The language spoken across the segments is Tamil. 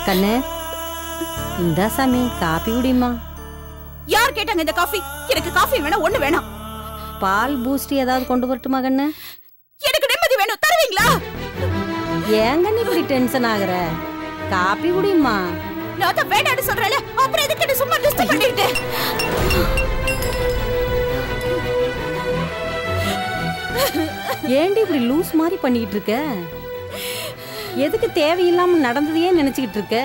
கண்ணே, இந்த சாமி காபி குடிமா. யார் கேட்டாங்க இந்த காஃபி? எனக்கு காஃபி வேணாம், ஒண்ணு வேணாம். பால் பூஸ்ட் ஏதாவது கொண்டு வரட்டுமா கண்ணே? எனக்கு நிம்மதி வேணும், தருவீங்களா? ஏங்க நீ இப்படி டென்ஷன் ஆகுற? காபி குடிமா. நான் தான் வேண்டாம்னு சொல்றேன்ல, அப்புறம் எதுக்கு சும்மா டிஸ்டர்ப் பண்ணிட்டு? ஏண்டி இப்படி லூஸ் மாதிரி பண்ணிக்கிட்டு இருக்க? எதுக்கு தேவையில்லாம நடந்ததையே நினைச்சுக்கிட்டு இருக்க?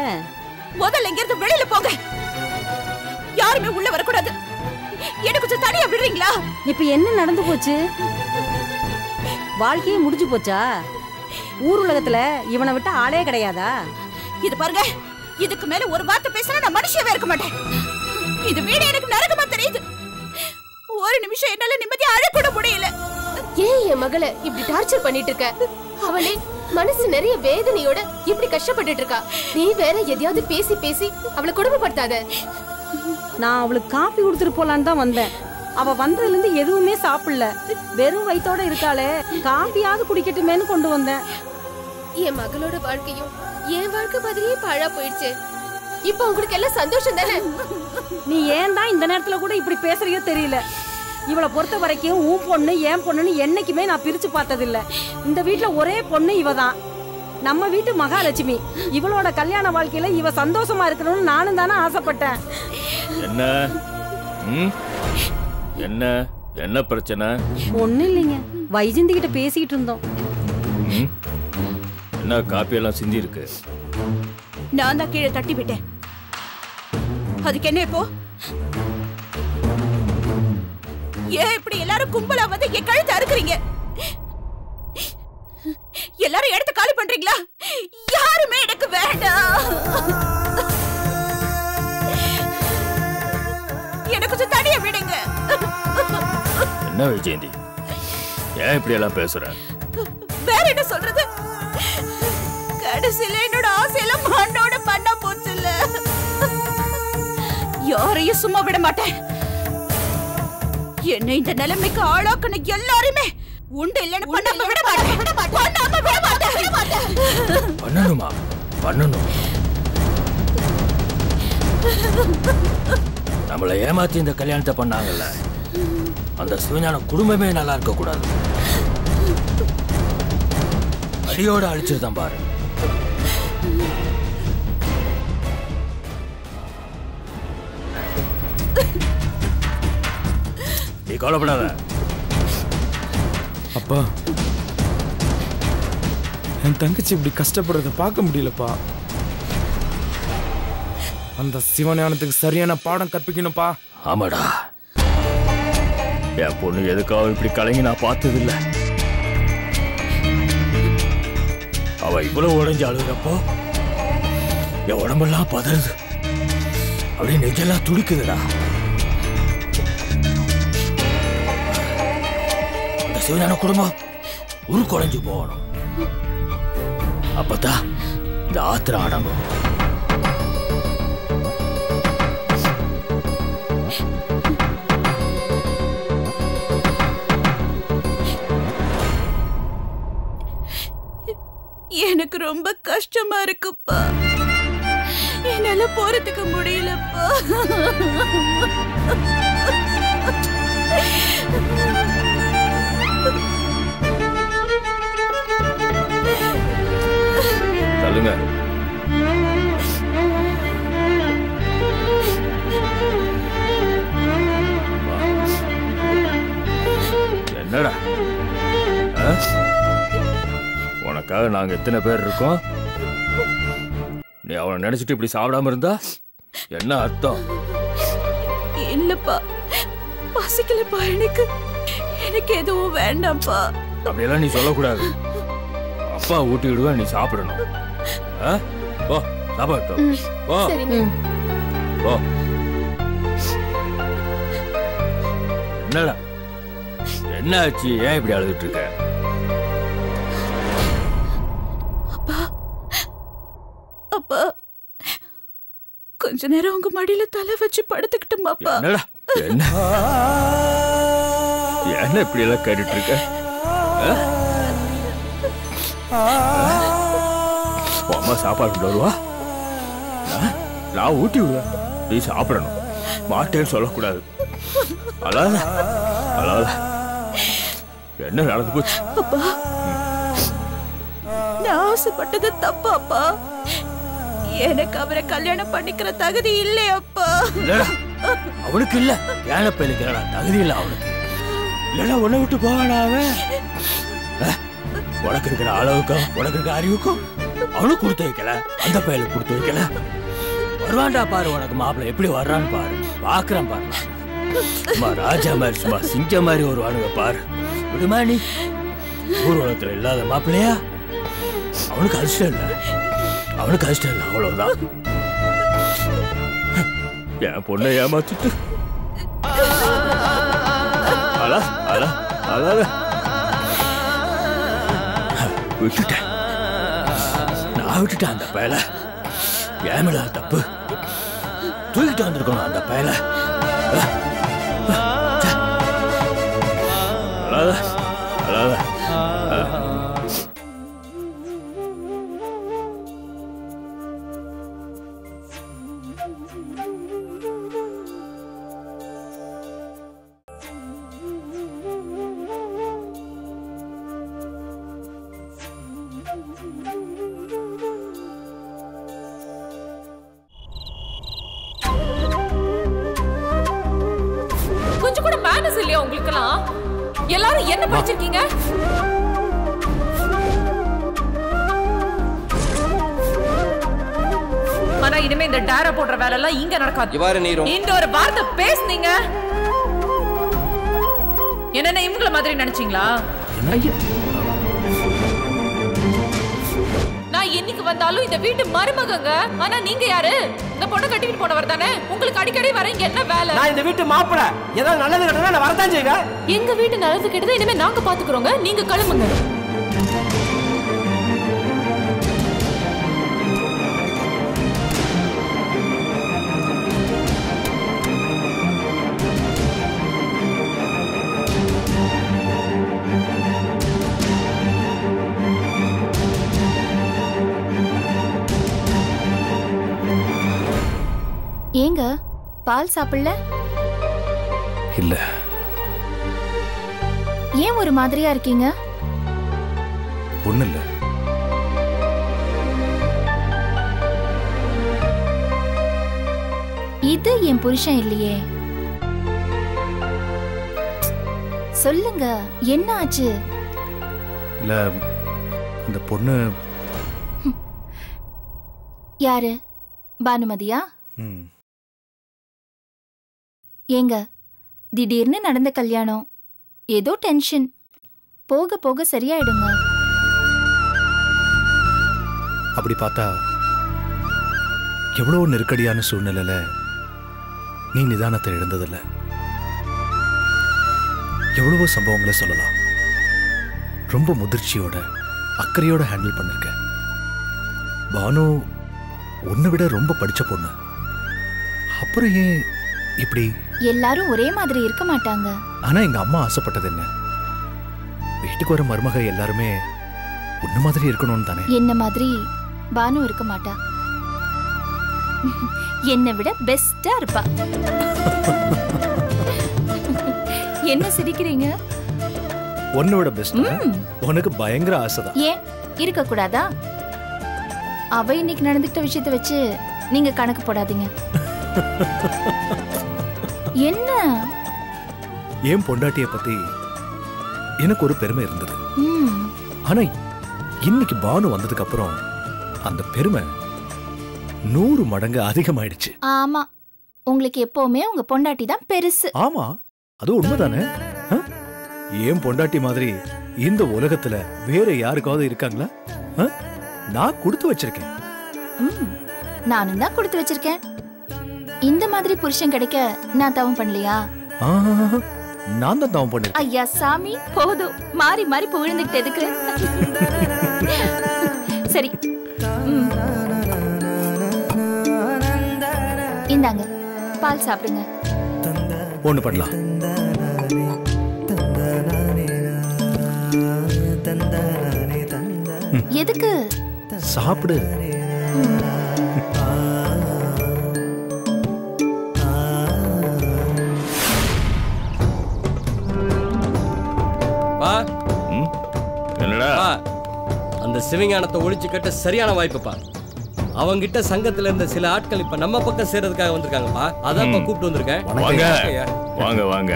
முதல்ல இங்க இருந்து வெளியில போங்க. யாருமே உள்ள வரக்கூடாது. எனக்கு கொஞ்சம் தனியா விடுறீங்களா? இப்ப என்ன நடந்து போச்சு? வாழ்க்கையே முடிஞ்சு போச்சா? ஊர் உலகத்துல இவனை விட்டு ஆளே கிடையாதா? இது பாருங்க, இதுக்கு மேல ஒரு வார்த்தை பேசினா நான் மனுஷியாவே இருக்க மாட்டேன். இது வீடு எனக்கு நரகமா தெரியுது. ஒரு நிமிஷம் என்னால நிம்மதியா அழக்கூட முடியல. ஏன் என் மகளை இப்படி டார்ச்சர் பண்ணிட்டு இருக்க? அவளே மனசு நிறைய வேதனையோட இப்படி கஷ்டப்பட்டுட்டு இருக்கா. நீ வேற எதையாவது பேசி பேசி அவளை கொடுமைப்படுத்தாத. நான் அவளுக்கு காப்பி கொடுத்துட்டு போலான்னு தான் வந்தேன். அவ வந்ததுல இருந்து எதுவுமே சாப்பிடல, வெறும் வயித்தோட இருக்காளே, காப்பியாவது குடிக்கட்டுமேன்னு கொண்டு வந்தேன். என் மகளோட வாழ்க்கையும் என் வாழ்க்கை மாதிரியே பாழா போயிடுச்சு. இப்ப உங்களுக்கு எல்லாம் சந்தோஷம் தானே? நீ ஏன் தான் இந்த நேரத்துல கூட இப்படி பேசுறியோ தெரியல. இவளை பொறுத்த வரைக்கும் உன் பொண்ணு ஏன் பொண்ணுன்னு என்னைக்குமே நான் பிரிச்சு பார்த்ததில்ல. இந்த வீட்டுல ஒரே பொண்ணு இவதான், நம்ம வீட்டு மகாலட்சுமி. இவளோட கல்யாண வாழ்க்கையில இவ சந்தோஷமா இருக்கணும்னு நானும் தானே ஆசைப்பட்டேன். என்ன என்ன என்ன பிரச்சனை? ஒண்ணு இல்லைங்க, வைஜந்தி கிட்ட பேசிட்டு இருந்தோம். என்ன காப்பி எல்லாம் சிந்தி இருக்கு? நான் தான் கீழே தட்டி விட்டேன். அதுக்கு என்ன இப்போ? ஏன் இப்படி எல்லாரும் கும்பலா வந்து என் கழுத்தை அறுக்குறீங்க? எல்லாரும் எடுத்து காலி பண்றீங்களா? யாருமே எனக்கு வேண்டாம். எனக்கு கொஞ்சம் தனியா விடுங்க. என்ன விஜயந்தி, ஏன் இப்படி எல்லாம் பேசுற? வேற என்ன சொல்றது? கடைசியில என்னோட ஆசையெல்லாம் மண்ணோட பண்ணா போச்சு இல்ல. யாரையும் சும்மா விட மாட்டேன். என்ன இந்த நிலைமைக்கு ஆளாக்குன எல்லாருமே உண்டு இல்லன்னு பண்ணாம விட மாட்டேன். பண்ணாம விட மாட்டேன். பண்ணணுமா? பண்ணணும். நம்மளை ஏமாத்தி இந்த கல்யாணத்தை பண்ணாங்கல்ல, அந்த சிவஞான குடும்பமே நல்லா இருக்க கூடாது. அடியோட அழிச்சிருந்தான் பாரு. நீ கவலைப்படாத. அப்பா, என் தங்கச்சி இப்படி கஷ்டப்படுறத பார்க்க முடியலப்பா. அந்த சிவஞானத்துக்கு சரியான பாடம் கற்பிக்கணும்ப்பா. ஆமாடா, என் பொண்ணு எதுக்காக இப்படி கலங்கி நான் பார்த்ததில்ல. அவ இவ்வளவு உடைஞ்சு அழுகிறப்போ என் உடம்பெல்லாம் பதறுது, அப்படியே நெஞ்செல்லாம் துடிக்குதுடா. அந்த சிவஞான குடும்பம் உருக்குலைஞ்சு போகணும். அப்பதான் இந்த ஆத்திரம் அடங்கும். எனக்கு ரொம்ப கஷ்டமா இருக்குப்பா. என்னால போறதுக்கு முடியலப்பா. சொல்லுங்க. என்னடா, உனக்காக நாங்க எத்தனை பேர் இருக்கோம்? நீ அவனை நினைச்சிட்டு இப்படி சாப்பிடாம இருந்தா என்ன அர்த்தம்? இல்லப்பா, பசிக்கலப்பா. எனக்கு எதுவும் வேண்டாம்ப்பா. அப்படியெல்லாம் நீ சொல்லக்கூடாது. அப்பா ஊட்டி விடுவேன், நீ சாப்பிடணும். போ சாப்பிட்டோம். போ போ. என்னடா, என்ன ஆச்சு? ஏன் இப்படி அழுதுட்டு இருக்க? கொஞ்ச நேரம் உங்க மடியில தலை வச்சு படுத்துக்கிட்டுமாப்பா. என்னடா என்ன இப்படி எல்லாம் கேட்டுட்டு இருக்க? அம்மா சாப்பாடு கொண்டு வருவா, நான் ஊட்டி விடுவேன், நீ சாப்பிடணும். மாட்டேன்னு சொல்லக்கூடாது. அழாத என்ன நடந்து போச்சு? அப்பா, நான் ஆசைப்பட்டது தப்பாப்பா. எனக்கு அவரை கல்யாணம் பண்ணிக்கிற தகுதி இல்லையப்பா. இல்லடா, அவனுக்கு இல்ல, ஏன பெருக்கிறா தகுதி இல்ல அவனுக்கு. இல்லடா, உன்னை விட்டு போவானா அவன்? உனக்கு இருக்கிற அளவுக்கும் உனக்கு இருக்கிற அறிவுக்கும் அவனுக்கு கொடுத்து வைக்கல, அந்த பையனுக்கு கொடுத்து வைக்கல. வருவான்டா பாரு, உனக்கு மாப்பிள்ளை எப்படி வர்றான்னு பாரு, பாக்குறான் பாரு. சும்மா ராஜா மாதிரி சும்மா சிங்க மாதிரி வருவானுங்க பாரு. விடுமா நீ? ஊர்வலத்துல இல்லாத மாப்பிள்ளையா? அவனுக்கு அதிர்ஷ்டம் இல்ல, அவனுக்கு அதிர்ஷ்டம் இல்ல, அவ்வளவுதான். என் பொண்ணை ஏமாத்திட்டு விட்டுட்டேன், நான் விட்டுட்டேன் அந்த பயல. ஏமலா தப்பு, தூக்கிட்டு வந்திருக்கணும் அந்த பயல. கொஞ்சம் கூட மேனஸ் இல்லையா உங்களுக்கெல்லாம்? எல்லாரும் என்ன படிச்சிருக்கீங்க? ஆனா இனிமே இந்த டேரா போடுற வேலை எல்லாம் இங்க நடக்காது. இந்த ஒரு வார்த்தை பேசுனீங்க, என்ன இவங்கள மாதிரி நினைச்சீங்களா? நான் என்னைக்கு வந்தாலும் இந்த வீட்டு மருமகங்க. ஆனா நீங்க யாரு? இந்த பொண்ணை கட்டிட்டு போனவர் தானே. உங்களுக்கு அடிக்கடி வர இங்க என்ன வேலை? நான் இந்த வீட்டு மாப்பிள்ளை, ஏதாவது நல்லது கெட்டதா நான் வரதான் செய்வேன். எங்க வீட்டு நல்லது கெட்டது இனிமே நாங்க பாத்துக்கிறோங்க, நீங்க கிளம்புங்க. ஏங்க பால் சாப்பிடல? இல்ல. ஏன் ஒரு மாதிரியா இருக்கீங்க? ஒண்ணு இல்ல. இது என் புருஷன் இல்லையே. சொல்லுங்க, என்ன ஆச்சு? இல்ல, இந்த பொண்ணு. யாரு? பானுமதியா? ஏங்க, திடீர்னு நடந்த கல்யாணம், ஏதோ டென்ஷன். போக போக சரியாயிடுங்க. அப்படி பார்த்தா எவ்வளவு நெருக்கடியான சூழ்நிலையில நீ நிதானத்தை இழந்ததில்ல. எவ்வளவோ சம்பவங்களை சொல்லலாம். ரொம்ப முதிர்ச்சியோட அக்கறையோட ஹேண்டில் பண்ணிருக்க. பானு உன்னை விட ரொம்ப படிச்ச பொண்ணு. அப்புறம் ஏன் இப்படி? எல்லாரும் ஒரே மாதிரி இருக்க மாட்டாங்க. ஆனா எங்க அம்மா ஆசைப்பட்டது என்ன? வீட்டுக்கு வர மருமக எல்லாருமே உன்ன மாதிரி இருக்கணும்னு தானே. என்ன மாதிரி பானு இருக்க மாட்டா. என்னை விட பெஸ்டா இருப்பா. என்ன சிரிக்கிறீங்க? உன்னை விட பெஸ்ட் உனக்கு பயங்கர ஆசைதான். ஏன் இருக்க கூடாதா? அவ இன்னைக்கு நடந்துக்கிட்ட விஷயத்தை வச்சு நீங்க கணக்கு போடாதீங்க. என்ன? ஏன் பொண்டாட்டிய பத்தி எனக்கு ஒரு பெருமை இருந்தது. ஆனா இன்னைக்கு பானு வந்ததுக்கு அப்புறம் அந்த பெருமை 100 மடங்கு அதிகமாயிடுச்சு. ஆமா, உங்களுக்கு எப்பவுமே உங்க பொண்டாட்டி தான் பெருசு. ஆமா, அது உண்மைதானே. ஏன் பொண்டாட்டி மாதிரி இந்த உலகத்துல வேற யாருக்காவது இருக்காங்களா? நான் கொடுத்து வச்சிருக்கேன். நானும் தான் கொடுத்து வச்சிருக்கேன். இந்த மாதிரி புருஷன் கிடைக்க நான் தவம் பண்ணலையா? நான் தான் தவம் பண்ணிருக்கேன். ஐயா சாமி, போதும் மாறி மாறி புகழ்ந்துட்டு எதுக்கு? சரி, இந்தாங்க பால் சாப்பிடுங்க. ஒண்ணு பண்ணலாம். எதுக்கு? சாப்பிடு. என்னடா அந்த சிவஞானத்தை ஒழிச்சு கட்ட சரியான வாய்ப்புப்பா. அவங்கிட்ட சங்கத்துல இருந்த சில ஆட்கள் இப்ப நம்ம பக்கம் சேர்றதுக்காக வந்திருக்காங்கப்பா. அதான் கூப்பிட்டு வந்திருக்கேன். வாங்க வாங்க வாங்க.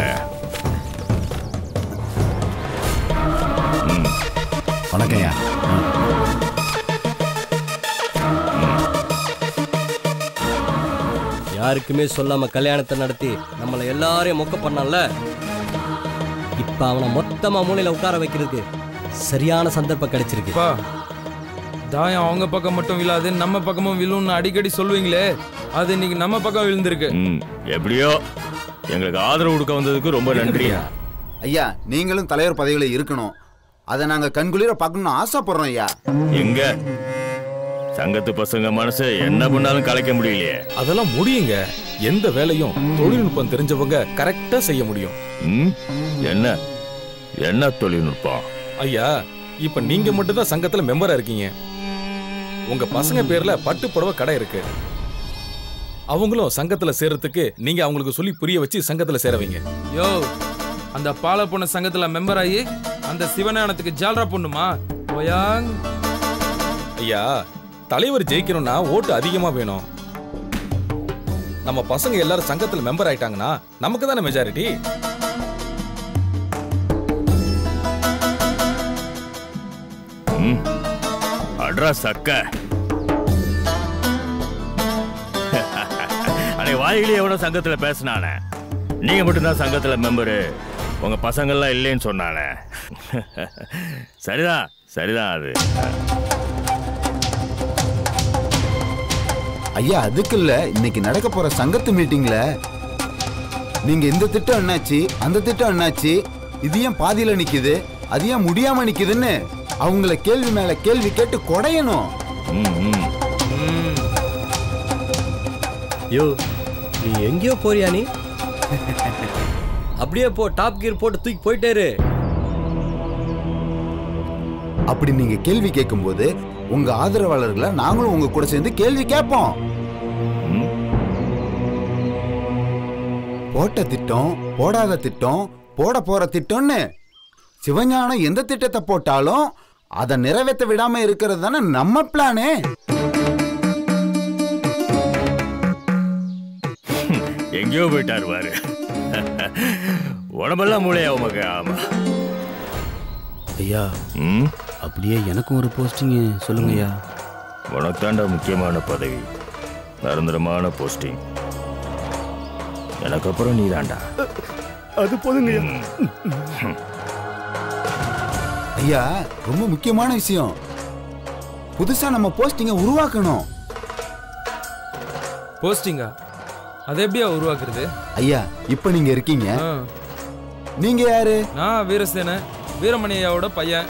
வணக்கம்யா. யாருக்குமே சொல்லாம கல்யாணத்தை நடத்தி நம்மள எல்லாரையும் மொக்க பண்ணான்ல, இப்ப அவனை மொத்தமா மூலையில உட்கார வைக்கிறதுக்கு சரியான சந்தர்ப்பம் கிடைச்சிருக்கு. தாயம் அவங்க பக்கம் மட்டும் விழாது, நம்ம பக்கமும் விழுன்னு அடிக்கடி சொல்லுவீங்களே, அது இன்னைக்கு நம்ம பக்கம் விழுந்திருக்கு. எப்படியோ எங்களுக்கு ஆதரவு கொடுக்க வந்ததுக்கு ரொம்ப நன்றியா. ஐயா, நீங்களும் தலைவர் பதவியில இருக்கணும். அதை நாங்க கண்குளிர பார்க்கணும்னு ஆசைப்படுறோம் ஐயா. எங்க சங்கத்து பசங்க மனசு என்ன பண்ணாலும் கலைக்க முடியலையே. அதெல்லாம் முடியுங்க. எந்த வேலையும் தொழில்நுட்பம் தெரிஞ்சவங்க கரெக்டா செய்ய முடியும். என்ன என்ன தொழில்நுட்பம்? ஐயா, இப்ப நீங்க மட்டும் தான் சங்கத்துல மெம்பரா இருக்கீங்க. உங்க பசங்க பேர்ல பட்டு புடவை கடை இருக்கு. அவங்களும் சங்கத்துல சேர்றதுக்கு நீங்க அவங்களுக்கு சொல்லி புரிய வச்சு சங்கத்துல சேரவீங்க. யோ, அந்த பால பொண்ணு சங்கத்துல மெம்பர் ஆகி அந்த சிவஞானத்துக்கு ஜால்ரா பொண்ணுமா? ஐயா, தலைவர் ஜெயிக்கணும்னா ஓட்டு அதிகமா வேணும். நம்ம பசங்க எல்லாரும் சங்கத்துல மெம்பர் ஆயிட்டாங்கன்னா நமக்கு தானே மெஜாரிட்டி. அட்ரா சக்க அடே, வாயிலே எவனோ சங்கத்துல பேசினானே, நீங்க மட்டும்தான் சங்கத்துல மெம்பரு, உங்க பசங்கள்லாம் இல்லைன்னு சொன்னானே. சரிதான் சரிதான். அது ஐயா, அதுக்கு இல்ல, இன்னைக்கு நடக்க போற சங்கத்து மீட்டிங்ல நீங்க இந்த திட்டம் என்னாச்சு, அந்த திட்டம் என்னாச்சு, இது ஏன் பாதியில நிக்குது, அது ஏன் முடியாம நிக்குதுன்னு அவங்கள கேள்வி மேல கேள்வி கேட்டு கொடையணும். யோ, நீ எங்கேயோ போறியா? நீ அப்படியே போ, டாப் கியர் போட்டு தூக்கி போயிட்டேரு. அப்படி நீங்க கேள்வி கேட்கும் போது உங்க ஆதரவாளர்களை நாங்களும் உங்க கூட சேர்ந்து கேள்வி கேட்போம். போட்ட திட்டம், போடாத திட்டம், போட போற திட்டம்னு சிவஞானம் எந்த திட்டத்தை போட்டாலும் அதை நிறைவேற்ற விடாம இருக்கிறது தானே நம்ம பிளானே. எங்கேயோ போயிட்டாரு பாரு. உடம்பெல்லாம் மூளையா உமக்கு? ஆமா ஐயா, அப்படியே எனக்கும் ஒரு போஸ்டிங் சொல்லுங்க ஐயா. உனக்கு தாண்டா முக்கியமான பதவி, நிரந்தரமான போஸ்டிங். எனக்கு அப்புறம் நீ தாண்டா. அது போதுங்க ஐயா. ரொம்ப முக்கியமான விஷயம், புதுசா நம்ம போஸ்டிங்க உருவாக்கணும். போஸ்டிங்கா? அதை எப்படியா உருவாக்குறது? ஐயா, இப்ப நீங்க இருக்கீங்க, நீங்க யாரு? நான் வீரசேன, வீரமணியாவோட பையன்.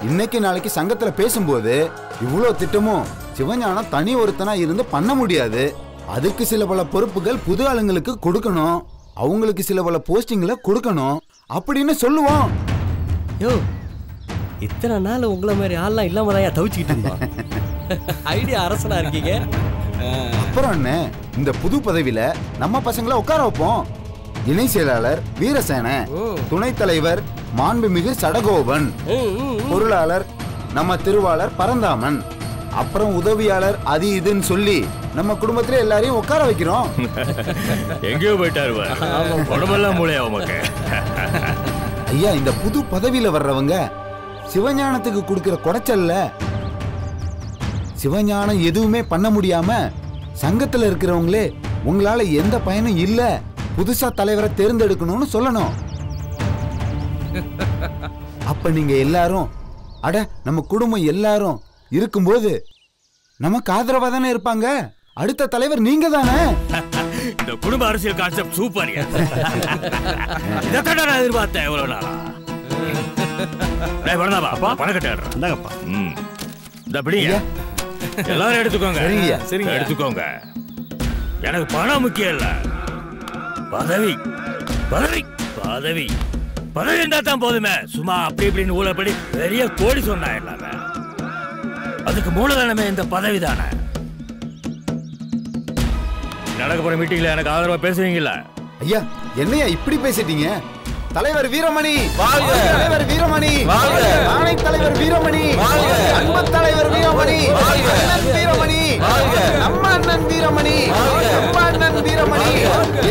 இன்னைக்கு நாளைக்கு சங்கத்துல பேசும்போது இவ்வளவு திட்டமும் சிவஞானம் தனி ஒருத்தனா இருந்து பண்ண முடியாது. அதுக்கு சில பல பொறுப்புகள் புது ஆளுங்களுக்கு கொடுக்கணும், அவங்களுக்கு சில பல போஸ்டிங்களை கொடுக்கணும் அப்படின்னு சொல்லுவோம். யோ, இத்தனை நாள் உங்களை மாதிரி ஆள்லாம் இல்லாம தான் தவிச்சுக்கிட்டு இருந்தோம். ஐடியா அரசனா இருக்கீங்க. அப்புறம் என்ன, இந்த புது பதவியில நம்ம பசங்களை உட்கார வைப்போம். இணை செயலாளர் வீரசேன, துணைத் தலைவர் மாண்புமிகு சடகோபன், பொருளாளர் நம்ம திருவாளர் பரந்தாமன், அப்புறம் உதவியாளர் அது இதுன்னு சொல்லி நம்ம குடும்பத்திலே எல்லாரையும் உட்கார வைக்கிறோம். எங்கேயோ போயிட்டாரு உடம்பெல்லாம் மூளையா உமக்கு? ஐயா, இந்த புது பதவியில வர்றவங்க சிவஞானத்துக்கு கொடுக்கிற குடைச்சல்ல. சிவஞானம் எதுவுமே பண்ண முடியாம சங்கத்துல இருக்கிறவங்களே உங்களால எந்த பயனும் இல்ல, புதுசா தலைவரை தேர்ந்தெடுக்கணும்னு சொல்லணும். அப்ப நீங்க எல்லாரும், அட நம்ம குடும்பம் எல்லாரும் இருக்கும்போது நமக்கு ஆதரவா தானே இருப்பாங்க. அடுத்த தலைவர் நீங்க தானே. இந்த குடும்ப அரசியல் கான்செப்ட் சூப்பர். இதைத்தான் நான் எதிர்பார்த்தேன் எவ்வளவு நாளா. பணம் கட்டாடுறேன்ப்பா. இந்த அப்படிங்க எல்லாரும் எடுத்துக்கோங்க. சரிங்க சரிங்க, எடுத்துக்கோங்க. எனக்கு பணம் முக்கியம் இல்ல, பதவி பதவி பதவி பதவி இருந்தா தான் போதுமே. சும்மா அப்படி இப்படின்னு ஊழப்படி பெரிய கோடி சொன்னா எல்லாமே. அதுக்கு மூலதனமே இந்த பதவி தானே. நடக்க போற மீட்டிங்ல எனக்கு ஆதரவா பேசுவீங்கல்ல? ஐயா என்னையா இப்படி பேசிட்டீங்க? தலைவர் வீரமணி வாழ்க! தலைவர் வீரமணி வாழ்க! ஆணை தலைவர் வீரமணி வாழ்க! அன்பு தலைவர் வீரமணி வாழ்க! அண்ணன் வீரமணி வாழ்க! நம்ம அண்ணன் வீரமணி வாழ்க! நம்ம அண்ணன் வீரமணி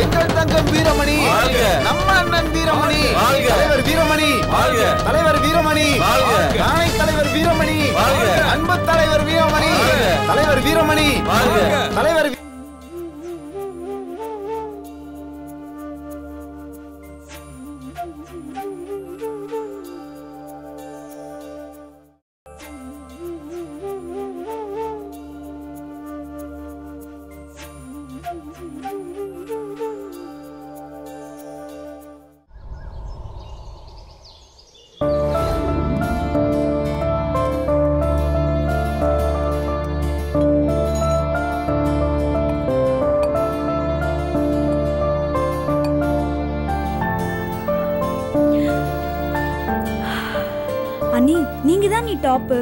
எங்கள் தங்கம் வீரமணி வாழ்க! நம்ம அண்ணன் வீரமணி வாழ்க! தலைவர் வீரமணி வாழ்க! தலைவர் வீரமணி வாழ்க! ஆணை தலைவர் வீரமணி வாழ்க! அன்பு தலைவர் வீரமணி வாழ்க! தலைவர் வீரமணி வாழ்க! தலைவர் டாப்பு.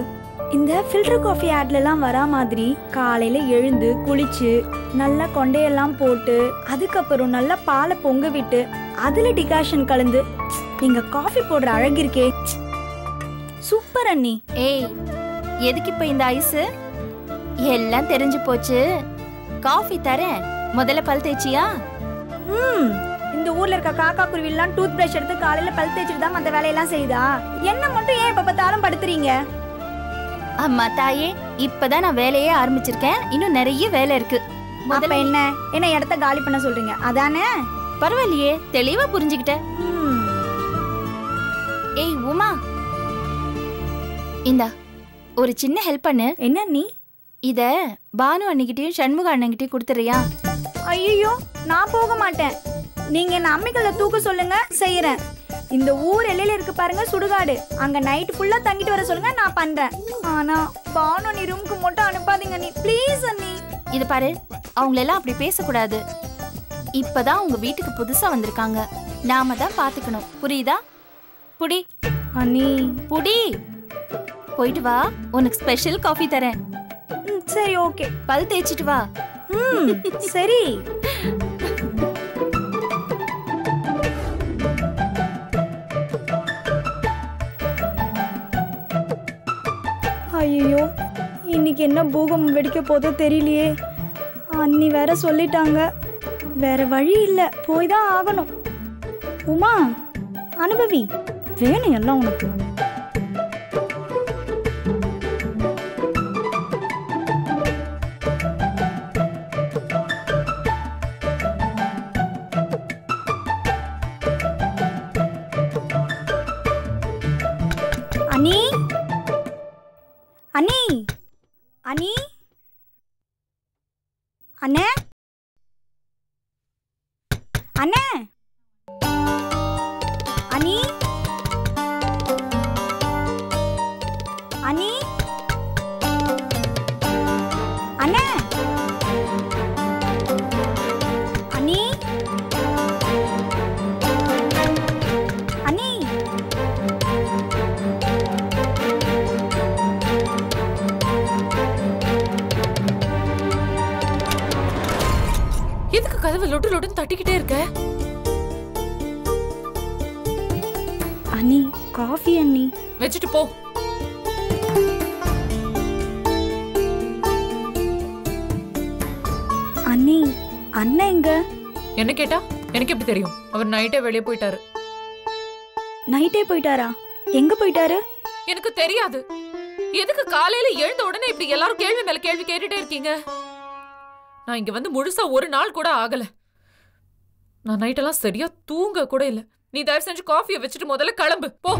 இந்த ஃபில்டர் காஃபி ஆட்லலாம் வரா மாதிரி காலையில எழுந்து குளிச்சு நல்லா கொண்டையெல்லாம் போட்டு அதுக்கப்புறம் நல்லா பாலை பொங்க விட்டு அதுல டிகாஷன் கலந்து நீங்க காஃபி போடுற அழகு இருக்கே, சூப்பர் அண்ணி. ஏய், எதுக்கு இப்ப இந்த ஐஸ்? எல்லாம் தெரிஞ்சு போச்சு. காஃபி தரேன், முதல்ல பல் தேய்ச்சியா? இந்த ஊர்ல இருக்க காக்கா குருவிலாம் டூத் பிரஷ் எடுத்து காலையில பல் தேய்ச்சிட்டு தான் அந்த வேலையெல்லாம் செய்யுதா? என்ன மட்டும் ஏன் இப்ப பார்த்தாலும் படுத்துறீங்க? அம்மா தாயே, இப்பதான் நான் வேலையே ஆரம்பிச்சிருக்கேன். இன்னும் நிறைய வேலை இருக்கு. முதல்ல என்ன இடத்த காலி பண்ண சொல்றீங்க அதானே? பரவாயில்லையே, தெளிவா புரிஞ்சுக்கிட்டேன். ஏய் உமா, இந்தா ஒரு சின்ன ஹெல்ப் பண்ணு. என்ன நீ? இத பானு அண்ணிக்கிட்டையும் சண்முக அண்ணன்கிட்டயும் கொடுத்துறியா? ஐயோ, நான் போக மாட்டேன். நீங்க என்ன அம்மிக்கல்ல தூக்க சொல்லுங்க, செய்யறேன். இந்த ஊர் எல்லையில இருக்கு பாருங்க சுடுகாடு, அங்க நைட் ஃபுல்லா தங்கிட்டு வர சொல்லுங்க, நான் பண்றேன். ஆனா பானு நீ ரூமுக்கு மட்டும் அனுப்பாதீங்க நீ, ப்ளீஸ் அண்ணி. இது பாரு, அவங்களெல்லாம் அப்படி பேசக்கூடாது. இப்பதான் உங்க வீட்டுக்கு புதுசா வந்திருக்காங்க, நாம தான் பாத்துக்கணும், புரியுதா? புடி அண்ணி, புடி. போயிட்டு வா, உனக்கு ஸ்பெஷல் காஃபி தரேன். சரி ஓகே. பல் தேய்ச்சிட்டு வா. சரி. ஐயோ, இன்னைக்கு என்ன பூகம்பம் வெடிக்க போதோ தெரியலையே. அண்ணி வேற சொல்லிட்டாங்க, வேற வழி இல்லை, போய் தான் ஆகணும். உமா, அனுபவி, வேணும் எல்லாம் உனக்கு. அண்ணி, அண்ணி, அண்ணி, அண்ணே, அண்ணே, அண்ணி, அண்ணி, அண்ணே, அண்ணி, அண்ணி. எதுக்கு கதவு லொட்டு லொட்டுன்னு தட்டிக்கிட்டே இருக்க? அண்ணி, காஃபி அண்ணி. வச்சுட்டு போ. அண்ணி, அண்ணன் எங்க? என்ன கேட்டா? எனக்கு எப்படி தெரியும்? அவர் நைட்டே வெளியே போயிட்டாரு. நைட்டே போயிட்டாரா? எங்க போயிட்டாரு? எனக்கு தெரியாது. எதுக்கு காலையில எழுந்த உடனே இப்படி எல்லாரும் கேள்வி மேல கேள்வி கேட்டுட்டே இருக்கீங்க? நான் இங்க வந்து முழுசா ஒரு நாள் கூட ஆகல. நான் நைட்டெல்லாம் சரியா தூங்க கூட இல்ல. நீ தயவு செஞ்சு காஃபியை வச்சுட்டு முதல்ல கிளம்பு போ.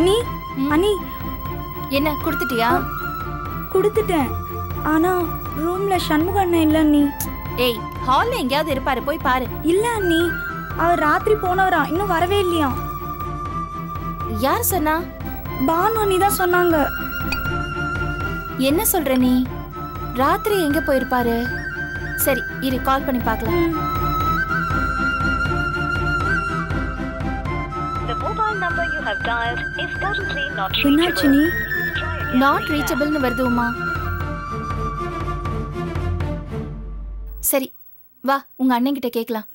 அண்ணி அண்ணி என்ன கொடுத்துட்டியா? கொடுத்துட்டேன். ஆனா ரூம்ல சண்முக அண்ணன் இல்ல அண்ணி. ஏய், ஹால்ல எங்கயாவது இருப்பாரு, போய் பாரு. இல்ல அண்ணி, அவர் ராத்திரி போனவரா, இன்னும் வரவே இல்லையா. யார் சொன்னா? பானு அண்ணி தான் சொன்னாங்க. என்ன சொல்ற நீ? ராத்திரி எங்க போயிருப்பாரு? சரி இரு, கால் பண்ணி பார்க்கலாம். என்னாச்சு நீ? நாட் ரீச்சபிள்னு வருது உமா. சரி வா, உங்க அண்ணன் கிட்ட கேட்கலாம்.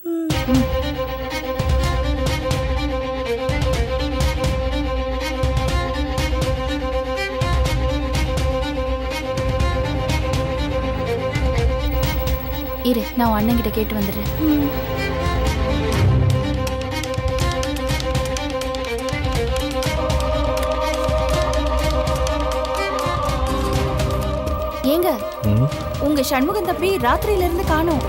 இரு, நான் உன் அண்ணன் கிட்ட கேட்டு வந்துடுறேன். ஏங்க, உங்க சண்முகம் தம்பி ராத்திரியில இருந்து காணோம்.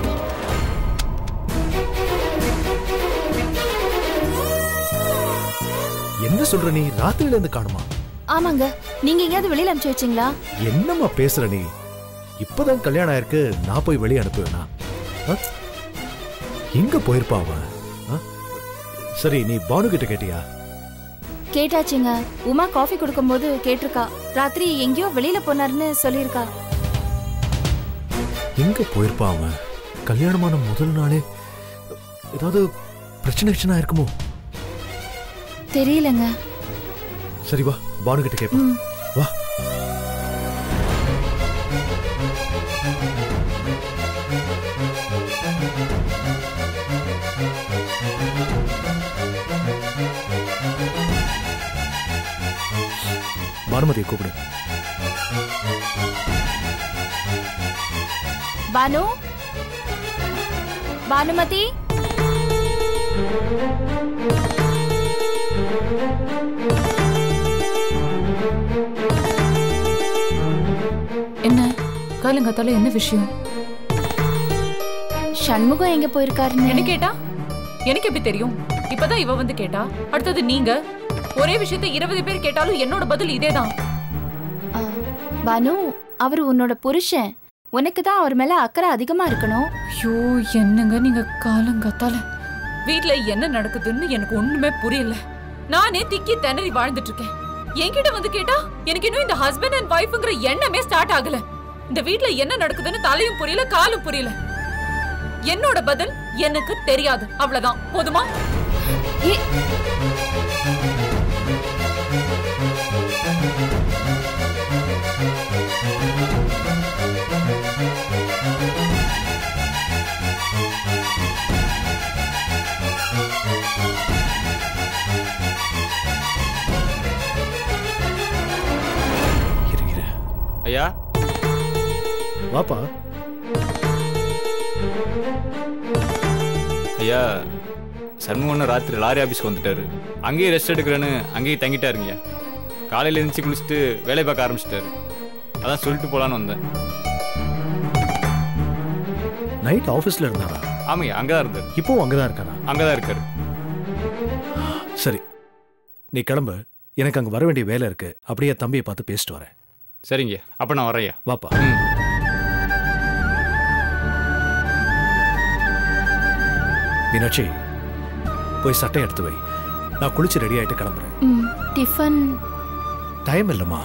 என்ன சொல்ற நீ? ராத்திரியில இருந்து காணுமா? ஆமாங்க, நீங்க எங்கயாவது வெளியில அனுப்பிச்சு வச்சீங்களா? என்னம்மா பேசுற நீ? இப்பதான் கல்யாணம் ஆயிருக்கு, நான் போய் வெளியே அனுப்புவேனா? எங்க போயிருப்பா அவன்? சரி, நீ பானு கிட்ட கேட்டியா? கேட்டாச்சுங்க. உமா காஃபி கொடுக்கும்போது கேட்டிருக்கா. ராத்திரி எங்கேயோ வெளியில போனாருன்னு சொல்லியிருக்கா. எங்க போயிருப்பா அவன்? கல்யாணமான முதல் நாளே ஏதாவது பிரச்சனை இருக்குமோ? தெரியலங்க. சரி வா, பானு கிட்ட கேட்போம். வா. பானுமதியை கூப்பிடு. பானு, பானுமதி. என்ன காலங்காத்தால என்ன விஷயம்? சண்முகம் எங்க போயிருக்காருன்னு என்ன கேட்டா? எனக்கு எப்படி தெரியும்? இப்பதான் இவ வந்து கேட்டா. அடுத்தது நீங்க. ஒரே விஷயத்தை 20 பேர் கேட்டாலும் என்னோட பதில் இதேதான். பானு, அவர் உன்னோட புருஷன். உனக்கு தான் அவர் மேல அக்கறை அதிகமா இருக்கணும். ஐயோ, என்னங்க நீங்க காலங்காத்தால. வீட்ல என்ன நடக்குதுன்னு எனக்கு ஒண்ணுமே புரியல. நானே திக்கி திணறி வாழ்ந்துட்டு இருக்கேன். என்கிட்ட வந்து கேட்டா எனக்கு இன்னும் இந்த ஹஸ்பண்ட் அண்ட் வைஃப்ங்கிற எண்ணமே ஸ்டார்ட் ஆகல. இந்த வீட்ல என்ன நடக்குதுன்னு தலையும் புரியல, காலும் புரியல. என்னோட பதில் எனக்கு தெரியாது, அவ்வளவுதான். போதுமா? ஐயா வாப்பா. ஐயா, சண்முகன்னு ராத்திரி லாரி ஆபீஸ்க்கு வந்துட்டாரு. அங்கேயே ரெஸ்ட் எடுக்கிறேன்னு அங்கேயே தங்கிட்டாருங்க. காலையில் எழுந்துச்சு குளிச்சுட்டு வேலை பார்க்க ஆரம்பிச்சிட்டாரு. அதான் சொல்லிட்டு போலான்னு வந்தேன். நைட் ஆபீஸ்ல இருந்தாரா? ஆமாய்யா, அங்கதான் இருந்தாரு. இப்போவும் அங்கதான் இருக்காரா? அங்கதான் இருக்காரு. சரி, நீ கிளம்பு. எனக்கு அங்க வர வேண்டிய வேலை இருக்கு. அப்படியே தம்பியை பார்த்து பேசிட்டு வரேன். சரிங்க, அப்ப நான் வரையா. வாப்பா. மீனாட்சி, போய் சட்டை எடுத்து வை. நான் குளிச்சு ரெடி ஆயிட்டு கிளம்புறேன். டிஃபன் டைம் இல்லம்மா.